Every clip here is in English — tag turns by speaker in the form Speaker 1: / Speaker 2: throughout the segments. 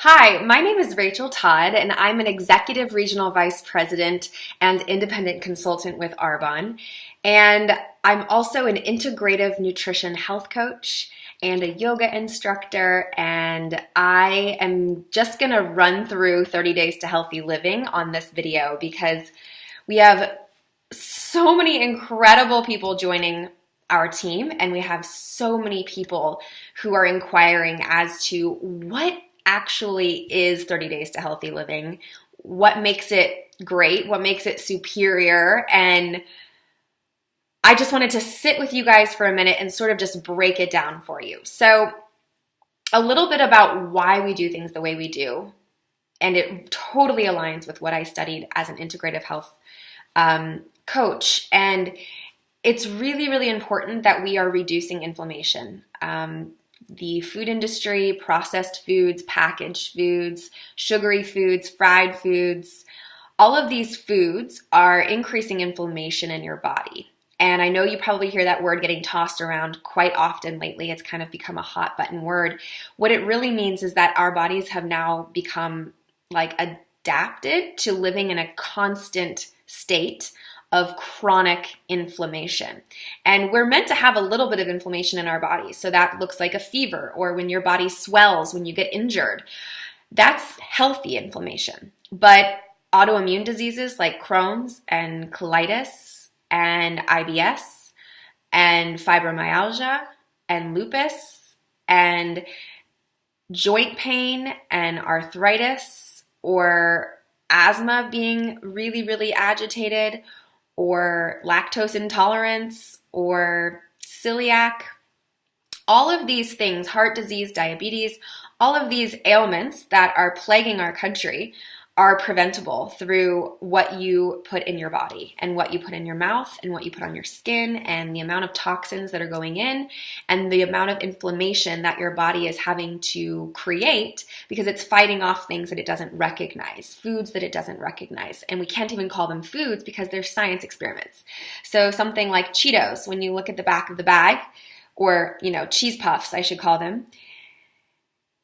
Speaker 1: Hi, my name is Rachael Todd, and I'm an Executive Regional Vice President and Independent Consultant with Arbonne. And I'm also an integrative nutrition health coach and a yoga instructor. And I am just going to run through 30 Days to Healthy Living on this video because we have so many incredible people joining our team, and we have so many people who are inquiring as to what actually is 30 Days to Healthy Living, what makes it great, what makes it superior, and I just wanted to sit with you guys for a minute and sort of just break it down for you. So a little bit about why we do things the way we do, and it totally aligns with what I studied as an integrative health coach, and it's really, really important that we are reducing inflammation. The food industry, processed foods, packaged foods, sugary foods, fried foods, all of these foods are increasing inflammation in your body. And I know you probably hear that word getting tossed around quite often lately. It's kind of become a hot button word. What it really means is that our bodies have now become like adapted to living in a constant state of chronic inflammation. And we're meant to have a little bit of inflammation in our bodies. So that looks like a fever, or when your body swells, when you get injured. That's healthy inflammation. But autoimmune diseases like Crohn's and colitis and IBS and fibromyalgia and lupus and joint pain and arthritis or asthma being really, really agitated, or lactose intolerance, or celiac, all of these things, heart disease, diabetes, all of these ailments that are plaguing our country are preventable through what you put in your body and what you put in your mouth and what you put on your skin and the amount of toxins that are going in and the amount of inflammation that your body is having to create because it's fighting off things that it doesn't recognize, foods that it doesn't recognize. And we can't even call them foods because they're science experiments. So something like Cheetos, when you look at the back of the bag, or, cheese puffs, I should call them,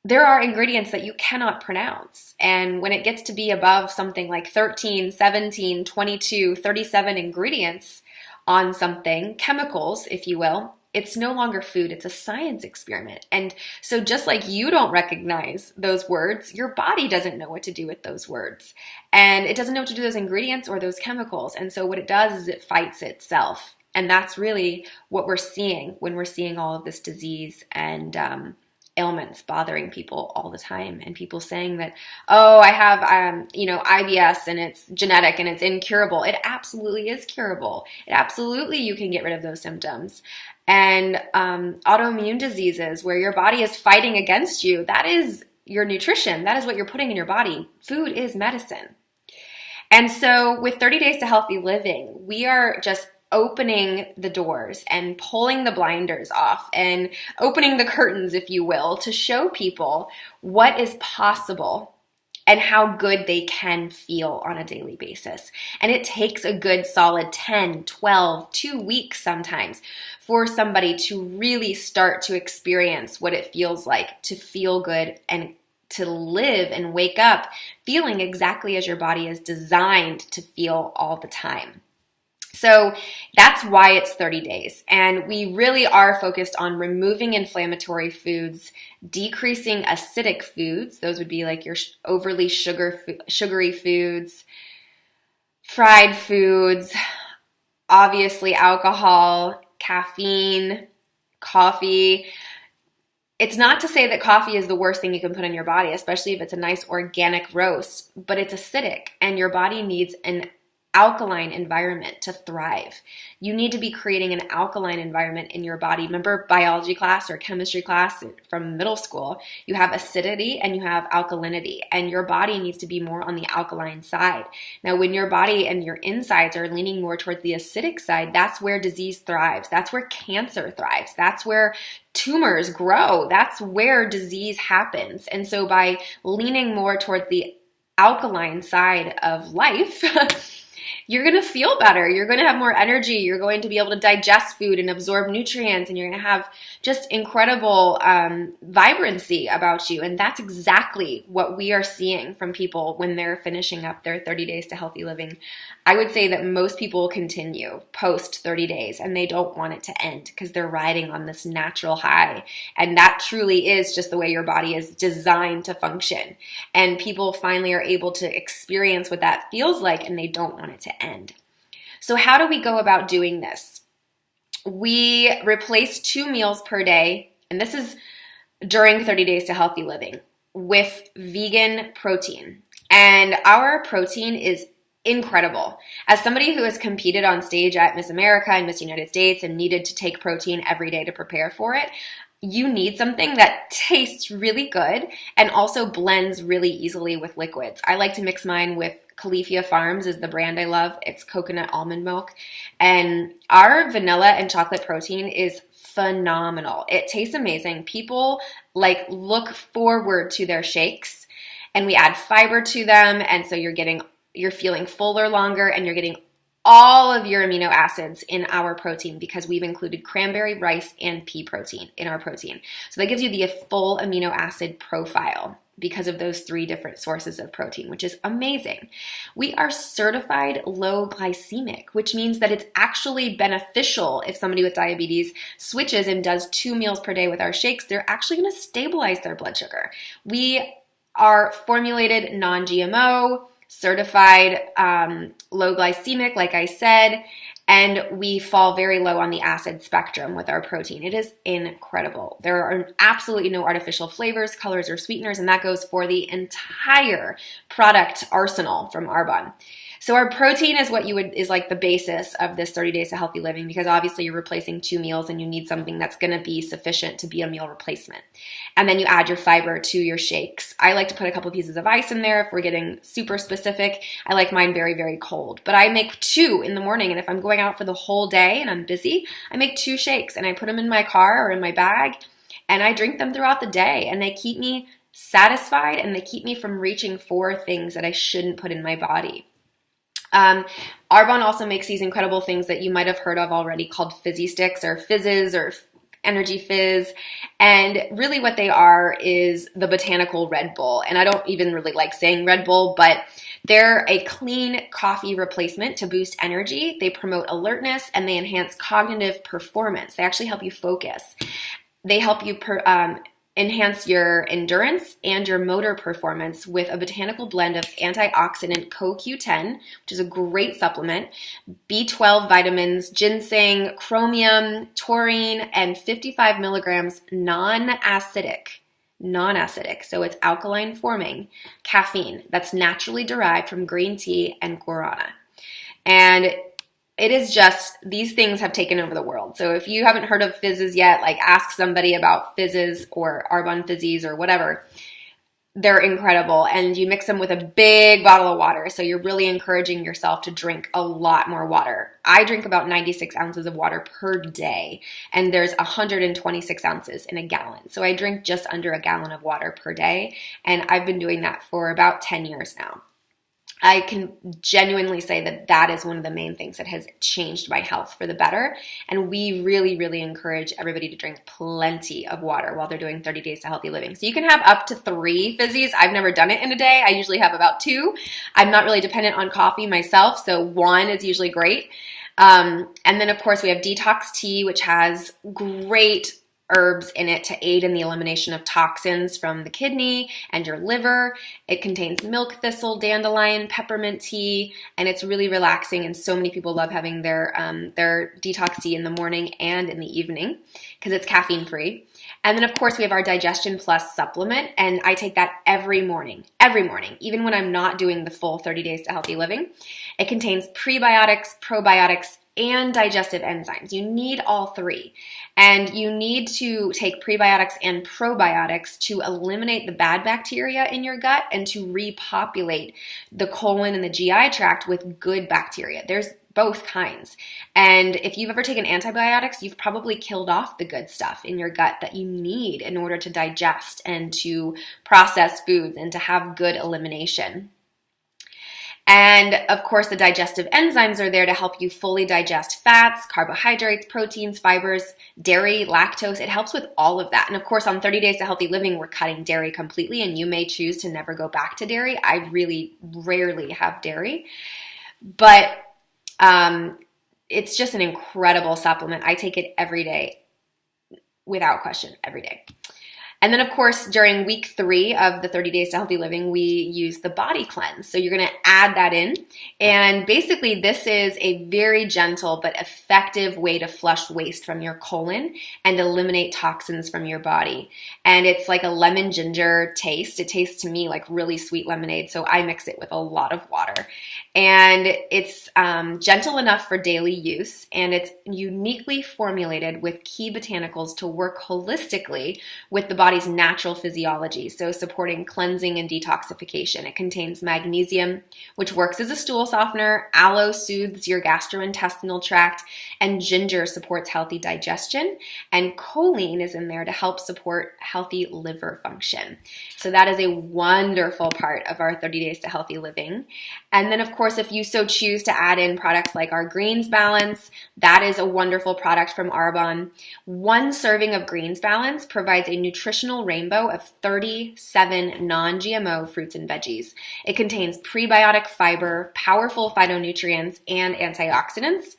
Speaker 1: there are ingredients that you cannot pronounce. And when it gets to be above something like 13, 17, 22, 37 ingredients on something, chemicals, if you will, it's no longer food, it's a science experiment. And so just like you don't recognize those words, your body doesn't know what to do with those words. And it doesn't know what to do with those ingredients or those chemicals. And so what it does is it fights itself. And that's really what we're seeing when we're seeing all of this disease and ailments bothering people all the time, and people saying that, oh, I have, IBS and it's genetic and it's incurable. It absolutely is curable. It absolutely, you can get rid of those symptoms. And autoimmune diseases where your body is fighting against you, that is your nutrition. That is what you're putting in your body. Food is medicine. And so with 30 Days to Healthy Living, we are just opening the doors and pulling the blinders off and opening the curtains, if you will, to show people what is possible and how good they can feel on a daily basis. And it takes a good solid 10, 12, 2 weeks sometimes for somebody to really start to experience what it feels like to feel good and to live and wake up feeling exactly as your body is designed to feel all the time. So that's why it's 30 days. And we really are focused on removing inflammatory foods, decreasing acidic foods. Those would be like your overly sugary foods, fried foods, obviously alcohol, caffeine, coffee. It's not to say that coffee is the worst thing you can put in your body, especially if it's a nice organic roast, but it's acidic and your body needs an alkaline environment to thrive. You need to be creating an alkaline environment in your body. Remember biology class or chemistry class from middle school? You have acidity and you have alkalinity, and your body needs to be more on the alkaline side. Now, when your body and your insides are leaning more towards the acidic side, that's where disease thrives. That's where cancer thrives. That's where tumors grow. That's where disease happens. And so by leaning more towards the alkaline side of life, you're going to feel better. You're going to have more energy. You're going to be able to digest food and absorb nutrients, and you're going to have just incredible vibrancy about you. And that's exactly what we are seeing from people when they're finishing up their 30 days to healthy living. I would say that most people continue post 30 days and they don't want it to end because they're riding on this natural high. And that truly is just the way your body is designed to function. And people finally are able to experience what that feels like, and they don't want it to end. So how do we go about doing this? We replace 2 meals per day, and this is during 30 days to healthy living, with vegan protein. And our protein is incredible. As somebody who has competed on stage at Miss America and Miss United States and needed to take protein every day to prepare for it, you need something that tastes really good and also blends really easily with liquids. I like to mix mine with Califia Farms is the brand I love. It's coconut almond milk. And our vanilla and chocolate protein is phenomenal. It tastes amazing. People look forward to their shakes, and we add fiber to them. And so you're feeling fuller longer, and you're getting all of your amino acids in our protein because we've included cranberry, rice, and pea protein in our protein. So that gives you the full amino acid profile because of those 3 different sources of protein, which is amazing. We are certified low glycemic, which means that it's actually beneficial if somebody with diabetes switches and does 2 meals per day with our shakes. They're actually going to stabilize their blood sugar. We are formulated non-GMO, certified low glycemic, like I said, and we fall very low on the acid spectrum with our protein. It is incredible. There are absolutely no artificial flavors, colors, or sweeteners, and that goes for the entire product arsenal from Arbonne. So our protein is is like the basis of this 30 days to healthy living, because obviously you're replacing 2 meals and you need something that's going to be sufficient to be a meal replacement. And then you add your fiber to your shakes. I like to put a couple pieces of ice in there if we're getting super specific. I like mine very, very cold. But I make 2 in the morning, and if I'm going out for the whole day and I'm busy, I make 2 shakes and I put them in my car or in my bag, and I drink them throughout the day, and they keep me satisfied and they keep me from reaching for things that I shouldn't put in my body. Arbonne also makes these incredible things that you might have heard of already called fizzy sticks or fizzes or energy fizz. And really what they are is the botanical Red Bull. And I don't even really like saying Red Bull, but they're a clean coffee replacement to boost energy. They promote alertness and they enhance cognitive performance. They actually help you focus. They help you enhance your endurance and your motor performance with a botanical blend of antioxidant CoQ10, which is a great supplement, B12 vitamins, ginseng, chromium, taurine, and 55 milligrams non-acidic. So it's alkaline forming caffeine that's naturally derived from green tea and guarana. And it is just, these things have taken over the world. So if you haven't heard of fizzes yet, ask somebody about fizzes or Arbonne fizzies or whatever. They're incredible. And you mix them with a big bottle of water. So you're really encouraging yourself to drink a lot more water. I drink about 96 ounces of water per day. And there's 126 ounces in a gallon. So I drink just under a gallon of water per day. And I've been doing that for about 10 years now. I can genuinely say that that is one of the main things that has changed my health for the better. And we really, really encourage everybody to drink plenty of water while they're doing 30 days to healthy living. So you can have up to 3 fizzies. I've never done it in a day. I usually have about 2. I'm not really dependent on coffee myself, so 1 is usually great. And then, of course, we have detox tea, which has great herbs in it to aid in the elimination of toxins from the kidney and your liver. It contains milk thistle, dandelion, peppermint tea, and it's really relaxing. And so many people love having their detox tea in the morning and in the evening because it's caffeine free. And then, of course, we have our Digestion Plus supplement, and I take that every morning, even when I'm not doing the full 30 days to healthy living. It contains prebiotics, probiotics, and digestive enzymes. You need all 3. And you need to take prebiotics and probiotics to eliminate the bad bacteria in your gut and to repopulate the colon and the GI tract with good bacteria. There's both kinds. And if you've ever taken antibiotics, you've probably killed off the good stuff in your gut that you need in order to digest and to process foods and to have good elimination. And of course, the digestive enzymes are there to help you fully digest fats, carbohydrates, proteins, fibers, dairy, lactose. It helps with all of that. And of course, on 30 Days to Healthy Living, we're cutting dairy completely, and you may choose to never go back to dairy. I really rarely have dairy, but it's just an incredible supplement. I take it every day, without question, every day. And then, of course, during week 3 of the 30 Days to Healthy Living, we use the body cleanse. So you're going to add that in. And basically, this is a very gentle but effective way to flush waste from your colon and eliminate toxins from your body. And it's like a lemon ginger taste. It tastes to me like really sweet lemonade, so I mix it with a lot of water. And it's gentle enough for daily use, and it's uniquely formulated with key botanicals to work holistically with the body's natural physiology, so supporting cleansing and detoxification. It contains magnesium, which works as a stool softener, aloe soothes your gastrointestinal tract, and ginger supports healthy digestion, and choline is in there to help support healthy liver function. So that is a wonderful part of our 30 Days to Healthy Living. And then, of course, if you so choose to add in products like our Greens Balance, that is a wonderful product from Arbonne. One serving of Greens Balance provides a nutritional rainbow of 37 non-GMO fruits and veggies. It contains prebiotic fiber, powerful phytonutrients, and antioxidants.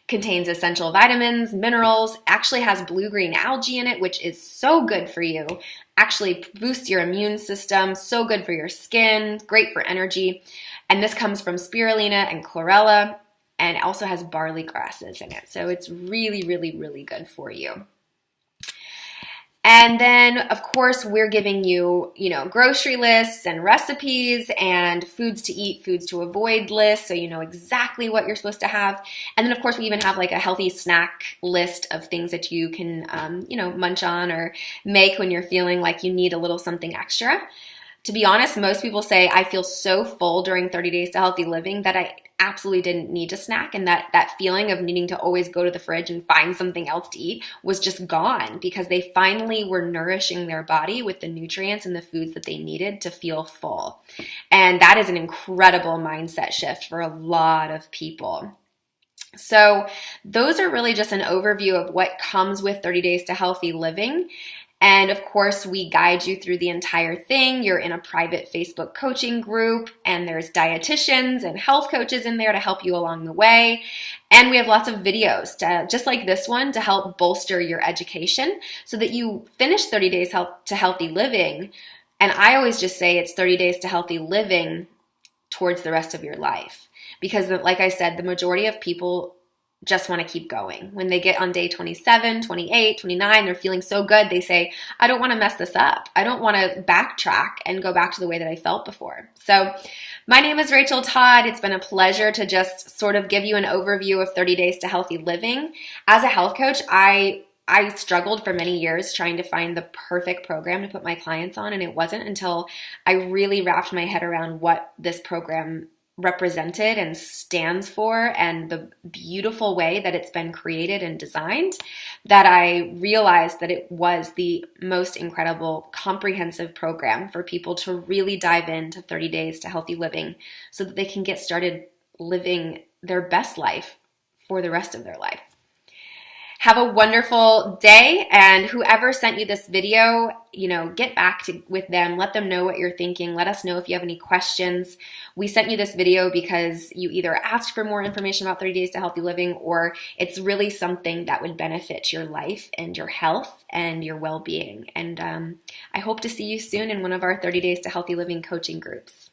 Speaker 1: Contains essential vitamins, minerals, actually has blue-green algae in it, which is so good for you. Actually boosts your immune system, so good for your skin, great for energy. And this comes from spirulina and chlorella, and also has barley grasses in it. So it's really, really, really good for you. And then, of course, we're giving you, grocery lists and recipes and foods to eat, foods to avoid lists, so you know exactly what you're supposed to have. And then, of course, we even have like a healthy snack list of things that you can, munch on or make when you're feeling like you need a little something extra. To be honest, most people say, I feel so full during 30 Days to Healthy Living that I absolutely didn't need to snack, and that feeling of needing to always go to the fridge and find something else to eat was just gone, because they finally were nourishing their body with the nutrients and the foods that they needed to feel full. And that is an incredible mindset shift for a lot of people. So those are really just an overview of what comes with 30 Days to Healthy Living. And of course, we guide you through the entire thing. You're in a private Facebook coaching group, and there's dietitians and health coaches in there to help you along the way. And we have lots of videos, just like this one, to help bolster your education so that you finish 30 Days to Healthy Living. And I always just say it's 30 Days to Healthy Living towards the rest of your life. Because like I said, the majority of people just want to keep going. When they get on day 27, 28, 29, they're feeling so good, they say, I don't want to mess this up. I don't want to backtrack and go back to the way that I felt before. So my name is Rachael Todd. It's been a pleasure to just sort of give you an overview of 30 Days to Healthy Living. As a health coach, I struggled for many years trying to find the perfect program to put my clients on, and it wasn't until I really wrapped my head around what this program represented and stands for, and the beautiful way that it's been created and designed, that I realized that it was the most incredible comprehensive program for people to really dive into 30 Days to Healthy Living so that they can get started living their best life for the rest of their life. Have a wonderful day, and whoever sent you this video, get back with them. Let them know what you're thinking. Let us know if you have any questions. We sent you this video because you either asked for more information about 30 Days to Healthy Living, or it's really something that would benefit your life and your health and your well-being. And I hope to see you soon in one of our 30 Days to Healthy Living coaching groups.